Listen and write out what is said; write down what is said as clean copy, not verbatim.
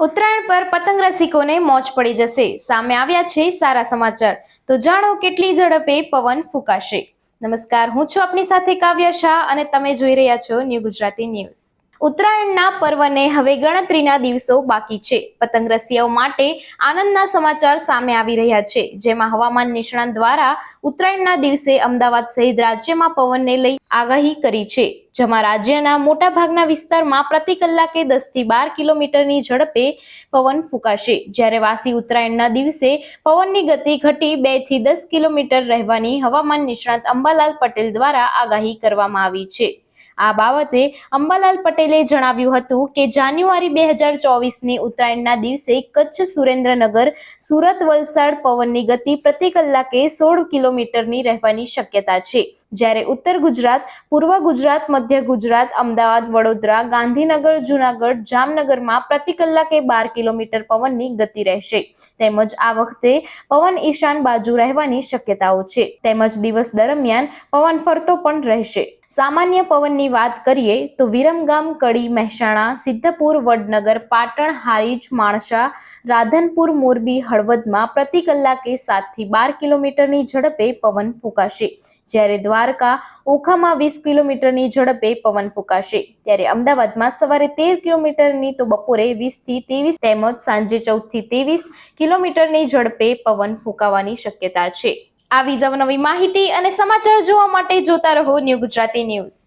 ઉત્તરાયણ પર પતંગ રસિકોને મોજ પડી જશે. સામે આવ્યા છે સારા સમાચાર. તો જાણો કેટલી ઝડપે પવન ફૂંકાશે. નમસ્કાર, હું છું આપની સાથે કાવ્ય શાહ અને તમે જોઈ રહ્યા છો ન્યૂ ગુજરાતી ન્યૂઝ. ઉત્તરાયણના પર્વને હવે ગણતરીના દિવસો બાકી છે. પતંગ રસિયાઓ માટે આનંદના સમાચાર સામે આવી રહ્યા છે, જેમાં હવામાન નિષ્ણાત દ્વારા ઉત્તરાયણના દિવસે અમદાવાદ સહિત રાજ્યમાં પવનને લઈ આગાહી કરી છે, જેમાં રાજ્યના મોટાભાગના વિસ્તારમાં પ્રતિ કલાકે 10 થી 12 કિલોમીટરની ઝડપે પવન ફૂંકાશે. જ્યારે વાસી ઉત્તરાયણના દિવસે પવનની ગતિ ઘટી 2 થી 10 કિલોમીટર રહેવાની હવામાન નિષ્ણાત અંબાલાલ પટેલ દ્વારા આગાહી કરવામાં આવી છે. આ બાબતે અંબાલાલ પટેલે જણાવ્યું હતું કે જાન્યુઆરી 2024ની ઉત્તરાયણના દિવસે કચ્છ, સુરેન્દ્રનગર, સુરત, વલસાડ પવનની ગતિ પ્રતિ કલાકે 16 કિલોમીટરની રહેવાની શક્યતા છે. જ્યારે ઉત્તર ગુજરાત, પૂર્વ ગુજરાત, મધ્ય ગુજરાત, અમદાવાદ, વડોદરા, ગાંધીનગર, જૂનાગઢ, જામનગરમાં પ્રતિ કલાકે 12 કિલોમીટર પવનની ગતિ રહેશે. તેમજ આ વખતે પવન ઈશાન બાજુ રહેવાની શક્યતાઓ છે. તેમજ દિવસ દરમિયાન પવન ફરતો પણ રહેશે. સામાન્ય પવનની વાત કરીએ તો વિરમગામ, કડી, મહેસાણા, સિદ્ધપુર, વડનગર, પાટણ, હારીજ, માણસા, રાધનપુર, મોરબી, હળવદમાં પ્રતિ કલાકે 7 થી 12 કિલોમીટરની ઝડપે પવન ફૂંકાશે. જ્યારે દ્વારકા, ઓખામાં 20 કિલોમીટરની ઝડપે પવન ફૂંકાશે. ત્યારે અમદાવાદમાં સવારે 13 કિલોમીટરની તો બપોરે 20 થી 23 તેમજ સાંજે 14 થી 23 કિલોમીટરની ઝડપે પવન ફૂંકાવાની શક્યતા છે. આવી જ અવનવી માહિતી અને સમાચાર જોવા માટે જોતા રહો ન્યૂ ગુજરાતી ન્યૂઝ.